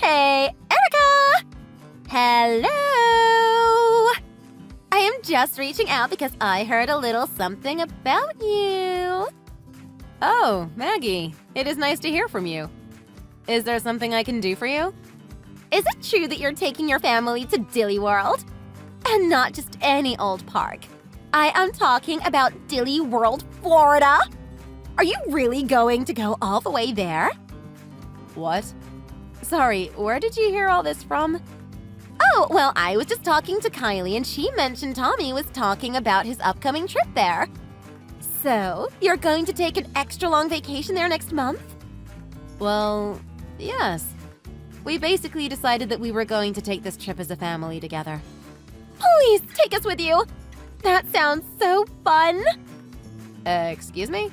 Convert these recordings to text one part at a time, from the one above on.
Hey, Erica! Hello! I am just reaching out because I heard a little something about you. Oh, Maggie, it is nice to hear from you. Is there something I can do for you? Is it true that you're taking your family to Dilly World? And not just any old park. I am talking about Dilly World, Florida. Are you really going to go all the way there? What? Sorry, where did you hear all this from? Oh, well, I was just talking to Kylie and she mentioned Tommy was talking about his upcoming trip there. So, you're going to take an extra long vacation there next month? Well, yes. We basically decided that we were going to take this trip as a family together. Please take us with you. That sounds so fun. Excuse me?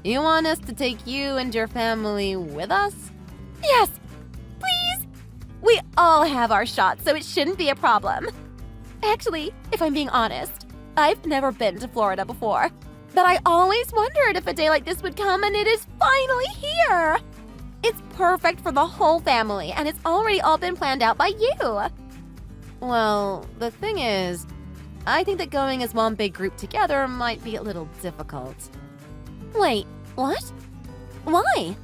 You want us to take you and your family with us? Yes, please. We all have our shots, so it shouldn't be a problem. Actually, if I'm being honest, I've never been to Florida before. But I always wondered if a day like this would come, and it is finally here. It's perfect for the whole family, and it's already all been planned out by you. Well, the thing is, I think that going as one big group together might be a little difficult. Wait, what? Why?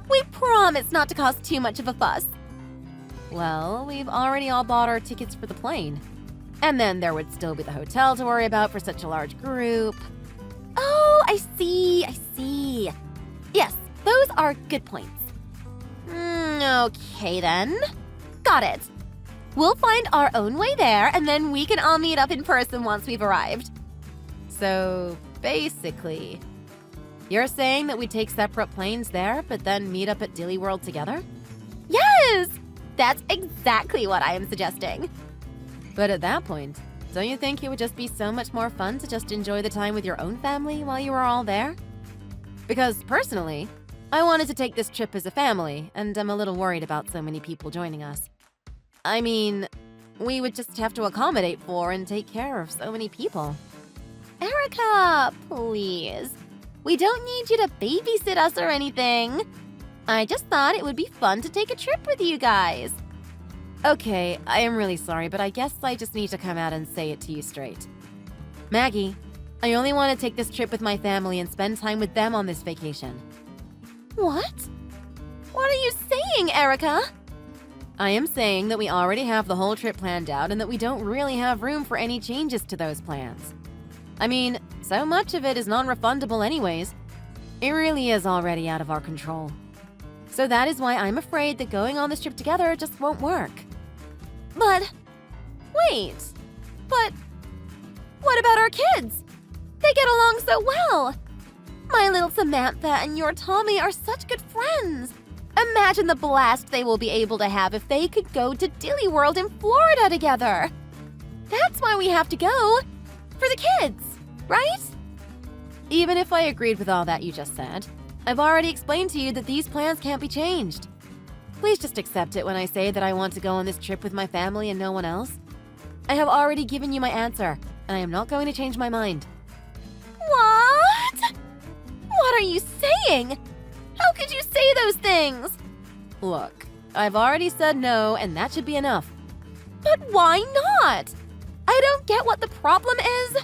We promise not to cause too much of a fuss. Well, we've already all bought our tickets for the plane. And then there would still be the hotel to worry about for such a large group. Oh, I see. Yes, those are good points. Okay then. Got it. We'll find our own way there, and then we can all meet up in person once we've arrived. So, basically, you're saying that we take separate planes there, but then meet up at Dilly World together? Yes! That's exactly what I am suggesting. But at that point, don't you think it would just be so much more fun to just enjoy the time with your own family while you were all there? Because personally, I wanted to take this trip as a family, and I'm a little worried about so many people joining us. I mean, we would just have to accommodate for and take care of so many people. Erica, please. We don't need you to babysit us or anything. I just thought it would be fun to take a trip with you guys. Okay, I am really sorry, but I guess I just need to come out and say it to you straight. Maggie, I only want to take this trip with my family and spend time with them on this vacation. What? What are you saying, Erica? I am saying that we already have the whole trip planned out and that we don't really have room for any changes to those plans. I mean, so much of it is non-refundable anyways. It really is already out of our control. So that is why I'm afraid that going on this trip together just won't work. But what about our kids? They get along so well. My little Samantha and your Tommy are such good friends. Imagine the blast they will be able to have if they could go to Dilly World in Florida together. That's why we have to go. For the kids, right? Even if I agreed with all that you just said, I've already explained to you that these plans can't be changed. Please just accept it when I say that I want to go on this trip with my family and no one else. I have already given you my answer, and I am not going to change my mind. What? What are you saying? How could you say those things? Look, I've already said no, and that should be enough. But why not? I don't get what the problem is.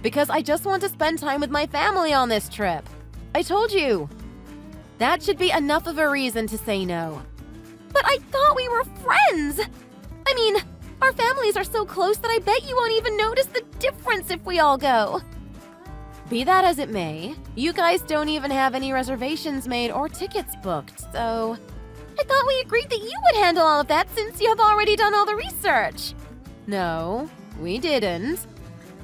Because I just want to spend time with my family on this trip. I told you. That should be enough of a reason to say no. But I thought we were friends. I mean, our families are so close that I bet you won't even notice the difference if we all go. Be that as it may, you guys don't even have any reservations made or tickets booked, so... I thought we agreed that you would handle all of that since you have already done all the research. No, we didn't.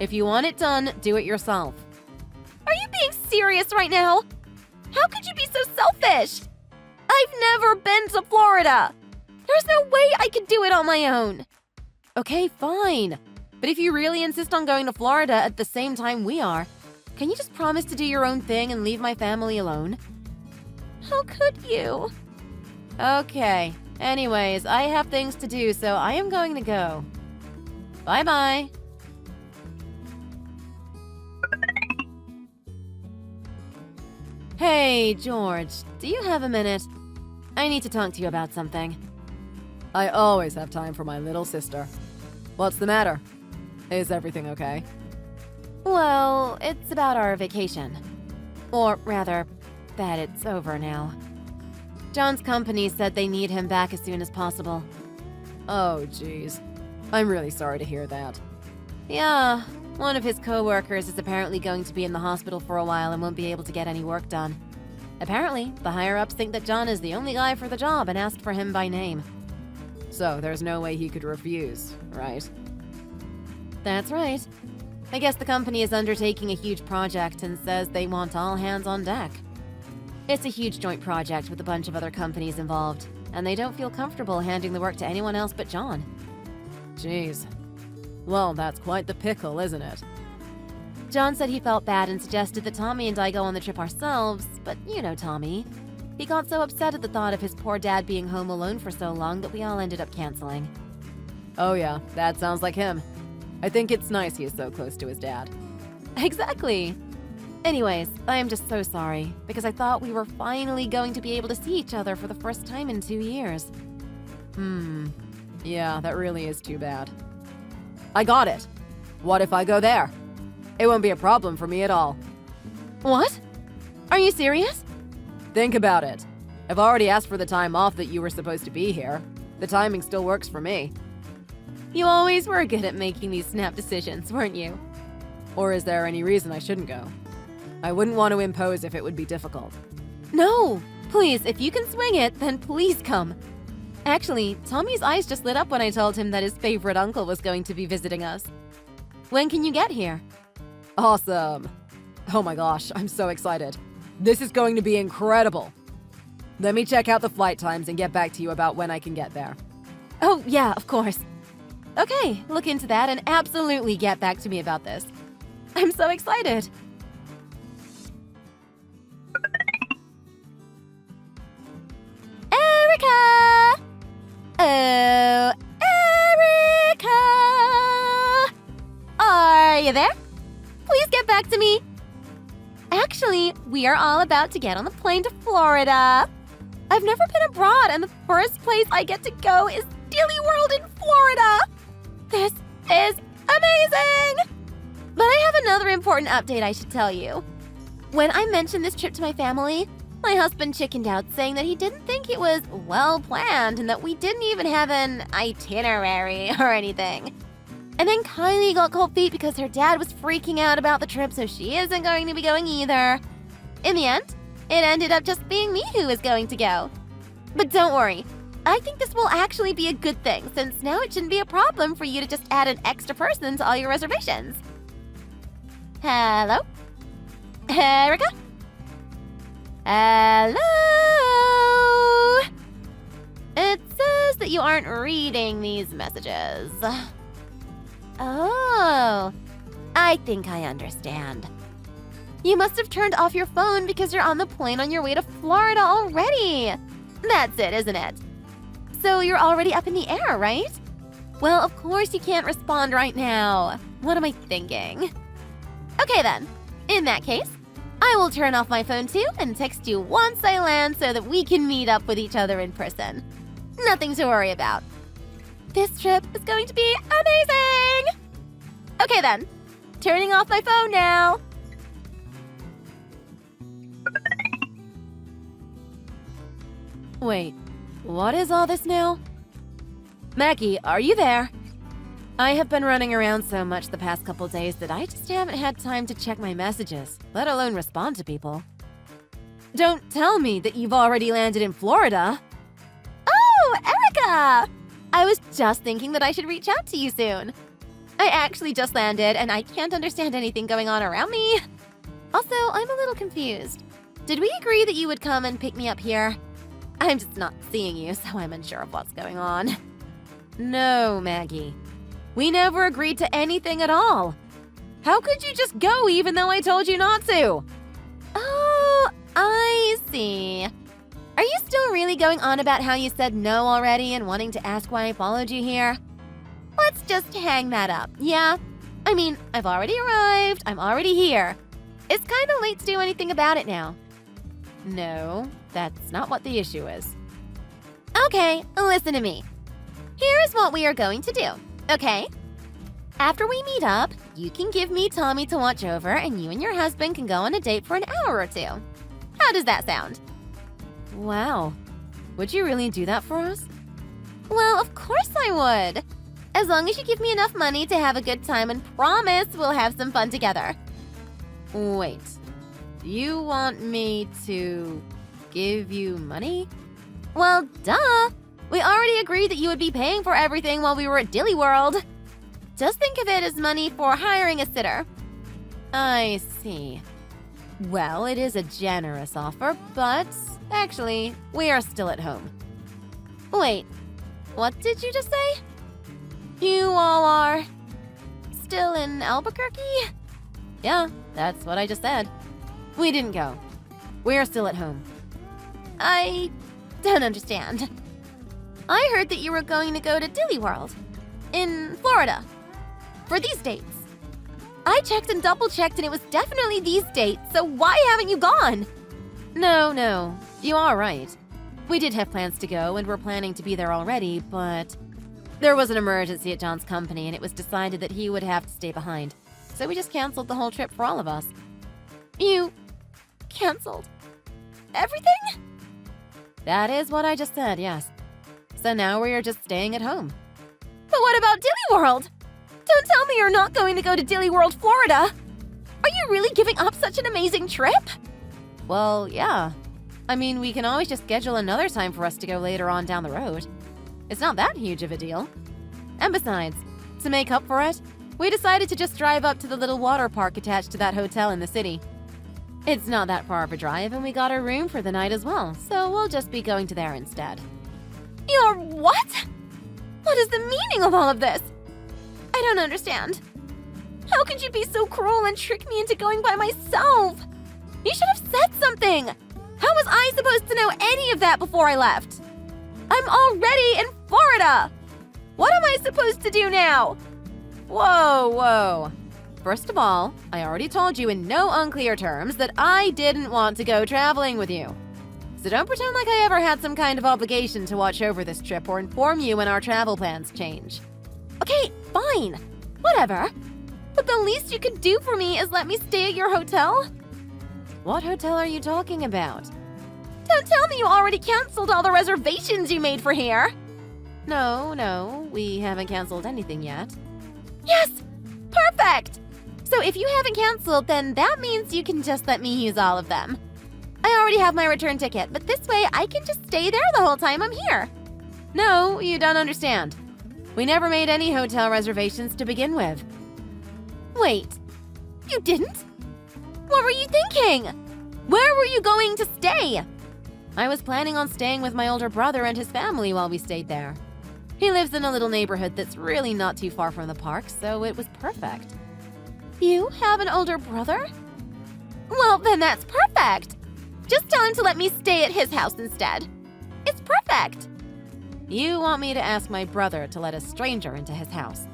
If you want it done, do it yourself. Are you being serious right now? How could you be so selfish? I've never been to Florida. There's no way I could do it on my own. Okay, fine. But if you really insist on going to Florida at the same time we are, can you just promise to do your own thing and leave my family alone? How could you? Okay. Anyways, I have things to do, so I am going to go. Bye-bye. Hey, George, do you have a minute? I need to talk to you about something. I always have time for my little sister. What's the matter? Is everything okay? Well, it's about our vacation. Or rather, that it's over now. John's company said they need him back as soon as possible. Oh, jeez. I'm really sorry to hear that. Yeah, one of his co-workers is apparently going to be in the hospital for a while and won't be able to get any work done. Apparently, the higher-ups think that John is the only guy for the job and asked for him by name. So there's no way he could refuse, right? That's right. I guess the company is undertaking a huge project and says they want all hands on deck. It's a huge joint project with a bunch of other companies involved, and they don't feel comfortable handing the work to anyone else but John. Jeez. Well, that's quite the pickle, isn't it? John said he felt bad and suggested that Tommy and I go on the trip ourselves, but you know Tommy. He got so upset at the thought of his poor dad being home alone for so long that we all ended up canceling. Oh yeah, that sounds like him. I think it's nice he is so close to his dad. Exactly. Anyways, I am just so sorry, because I thought we were finally going to be able to see each other for the first time in 2 years. Yeah, that really is too bad. I got it. What if I go there? It won't be a problem for me at all. What? Are you serious? Think about it. I've already asked for the time off that you were supposed to be here. The timing still works for me. You always were good at making these snap decisions, weren't you? Or is there any reason I shouldn't go? I wouldn't want to impose if it would be difficult. No! Please, if you can swing it, then please come. Actually, Tommy's eyes just lit up when I told him that his favorite uncle was going to be visiting us. When can you get here? Awesome! Oh my gosh, I'm so excited. This is going to be incredible. Let me check out the flight times and get back to you about when I can get there. Oh, yeah, of course. Okay, look into that and absolutely get back to me about this. I'm so excited. Erica! Oh, Erica! Are you there? Please get back to me. Actually, we are all about to get on the plane to Florida. I've never been abroad, and the first place I get to go is Dilly World in Florida. This is amazing! But I have another important update I should tell you. When I mentioned this trip to my family, my husband chickened out, saying that he didn't think it was well planned and that we didn't even have an itinerary or anything. And then Kylie got cold feet because her dad was freaking out about the trip, so she isn't going to be going either. In the end, it ended up just being me who is going to go. But don't worry, I think this will actually be a good thing, since now it shouldn't be a problem for you to just add an extra person to all your reservations. Hello? Erica? Hello? It says that you aren't reading these messages. Oh, I think I understand. You must have turned off your phone because you're on the plane on your way to Florida already. That's it, isn't it? So you're already up in the air, right? Well, of course you can't respond right now. What am I thinking? Okay then, in that case, I will turn off my phone too and text you once I land so that we can meet up with each other in person. Nothing to worry about. This trip is going to be amazing! Okay then, turning off my phone now. Wait, what is all this now? Maggie, are you there? I have been running around so much the past couple days that I just haven't had time to check my messages, let alone respond to people. Don't tell me that you've already landed in Florida. Oh, Erica! I was just thinking that I should reach out to you soon. I actually just landed and I can't understand anything going on around me. Also, I'm a little confused. Did we agree that you would come and pick me up here? I'm just not seeing you, so I'm unsure of what's going on. No, Maggie. We never agreed to anything at all. How could you just go even though I told you not to? Oh, I see. Are you still really going on about how you said no already and wanting to ask why I followed you here? Let's just hang that up, yeah? I mean, I've already arrived, I'm already here. It's kind of late to do anything about it now. No, that's not what the issue is. Okay, listen to me. Here's what we are going to do, okay? After we meet up, you can give me Tommy to watch over, and you and your husband can go on a date for an hour or two. How does that sound? Wow. Would you really do that for us? Well, of course I would. As long as you give me enough money to have a good time and promise we'll have some fun together. Wait. You want me to give you money? Well, duh. We already agreed that you would be paying for everything while we were at Dilly World. Just think of it as money for hiring a sitter. I see. Well, it is a generous offer, but actually, we are still at home. Wait, what did you just say? You all are still in Albuquerque? Yeah, that's what I just said. We didn't go. We're still at home. I don't understand. I heard that you were going to go to Dilly World in Florida for these dates. I checked and double-checked and it was definitely these dates, so why haven't you gone? No, you are right. We did have plans to go and were planning to be there already, but there was an emergency at John's company and it was decided that he would have to stay behind. So we just canceled the whole trip for all of us. You canceled everything? That is what I just said, yes. So now we are just staying at home. But what about Dilly World? Don't tell me you're not going to go to Dilly World, Florida. Are you really giving up such an amazing trip? Well, yeah. I mean, we can always just schedule another time for us to go later on down the road. It's not that huge of a deal. And besides, to make up for it, we decided to just drive up to the little water park attached to that hotel in the city. It's not that far of a drive, and we got a room for the night as well, so we'll just be going to there instead. You're what? What is the meaning of all of this? I don't understand. How could you be so cruel and trick me into going by myself? You should have said something. How was I supposed to know any of that before I left? I'm already in Florida. What am I supposed to do now? Whoa. First of all, I already told you in no unclear terms that I didn't want to go traveling with you. So don't pretend like I ever had some kind of obligation to watch over this trip or inform you when our travel plans change. Okay, fine. Whatever. But the least you could do for me is let me stay at your hotel? What hotel are you talking about? Don't tell me you already canceled all the reservations you made for here. No, we haven't canceled anything yet. Yes! Perfect! So if you haven't canceled, then that means you can just let me use all of them. I already have my return ticket, but this way I can just stay there the whole time I'm here. No, you don't understand. We never made any hotel reservations to begin with. Wait, you didn't? What were you thinking? Where were you going to stay? I was planning on staying with my older brother and his family while we stayed there. He lives in a little neighborhood that's really not too far from the park, so it was perfect. You have an older brother? Well, then that's perfect. Just tell him to let me stay at his house instead. It's perfect. You want me to ask my brother to let a stranger into his house?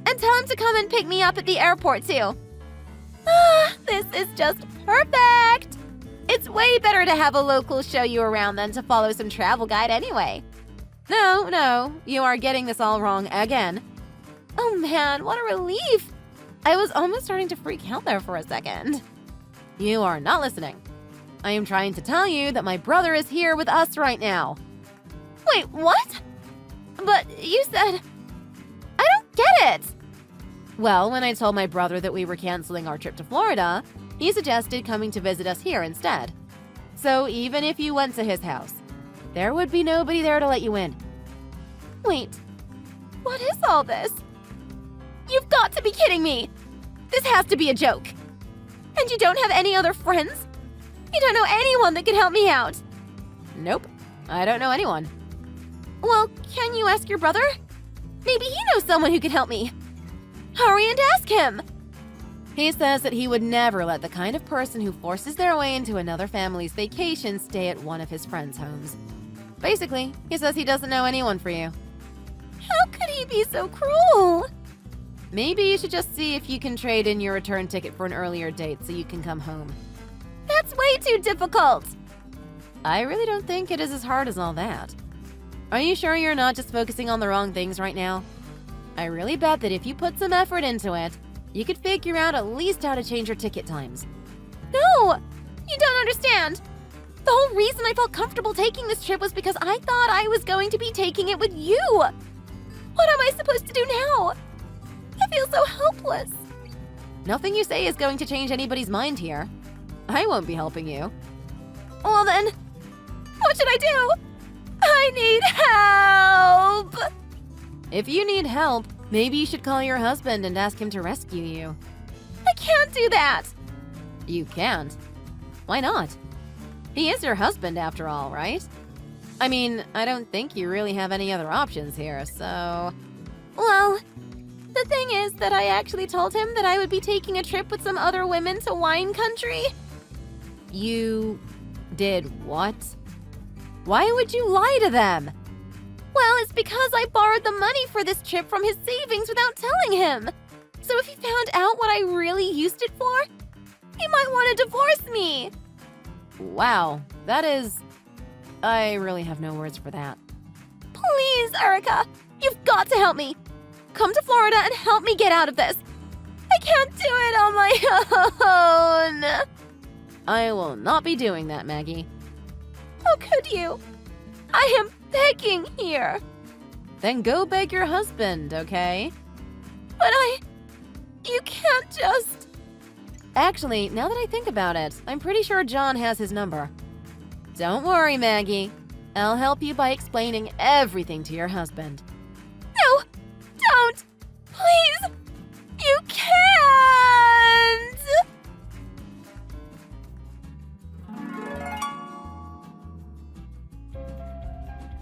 And tell him to come and pick me up at the airport, too. This is just perfect. It's way better to have a local show you around than to follow some travel guide anyway. No, you are getting this all wrong again. Oh man, what a relief. I was almost starting to freak out there for a second. You are not listening. I am trying to tell you that my brother is here with us right now. Wait, what? But you said... I don't get it. Well, when I told my brother that we were canceling our trip to Florida, he suggested coming to visit us here instead. So even if you went to his house, there would be nobody there to let you in. Wait, what is all this? You've got to be kidding me. This has to be a joke. And you don't have any other friends? You don't know anyone that can help me out? Nope, I don't know anyone. Well, can you ask your brother? Maybe he knows someone who can help me. Hurry and ask him. He says that he would never let the kind of person who forces their way into another family's vacation stay at one of his friends' homes. Basically, he says he doesn't know anyone for you. How could he be so cruel? Maybe you should just see if you can trade in your return ticket for an earlier date so you can come home. That's way too difficult. I really don't think it is as hard as all that. Are you sure you're not just focusing on the wrong things right now? I really bet that if you put some effort into it, you could figure out at least how to change your ticket times. No! You don't understand! The whole reason I felt comfortable taking this trip was because I thought I was going to be taking it with you! What am I supposed to do now? I feel so helpless. Nothing you say is going to change anybody's mind here. I won't be helping you. Well then, what should I do? I need help! If you need help, maybe you should call your husband and ask him to rescue you. I can't do that! You can't. Why not? He is your husband after all, right? I mean, I don't think you really have any other options here, so... Well, the thing is that I actually told him that I would be taking a trip with some other women to wine country. You did what? Why would you lie to them? Well, it's because I borrowed the money for this trip from his savings without telling him. So if he found out what I really used it for, he might want to divorce me. Wow, that is... I really have no words for that. Please, Erica, you've got to help me. Come to Florida and help me get out of this. I can't do it on my own. I will not be doing that, Maggie. How could you? I am begging here. Then go beg your husband, okay? But you can't just... Actually, now that I think about it, I'm pretty sure John has his number. Don't worry, Maggie. I'll help you by explaining everything to your husband. No, don't. Please. You can't.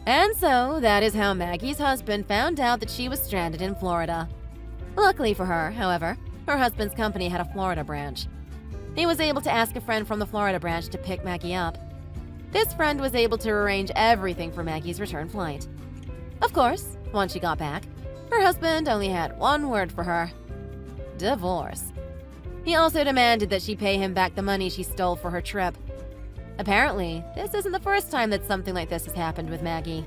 And so, that is how Maggie's husband found out that she was stranded in Florida. Luckily for her, however, her husband's company had a Florida branch. He was able to ask a friend from the Florida branch to pick Maggie up. This friend was able to arrange everything for Maggie's return flight. Of course, once she got back, her husband only had one word for her: divorce. He also demanded that she pay him back the money she stole for her trip. Apparently, this isn't the first time that something like this has happened with Maggie.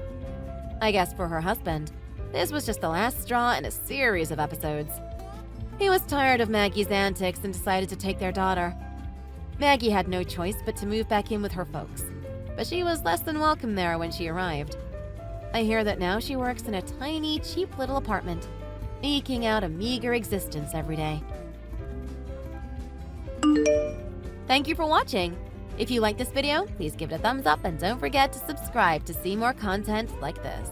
I guess for her husband, this was just the last straw in a series of episodes. He was tired of Maggie's antics and decided to take their daughter. Maggie had no choice but to move back in with her folks, but she was less than welcome there when she arrived. I hear that now she works in a tiny, cheap little apartment, eking out a meager existence every day. Thank you for watching! If you liked this video, please give it a thumbs up and don't forget to subscribe to see more content like this.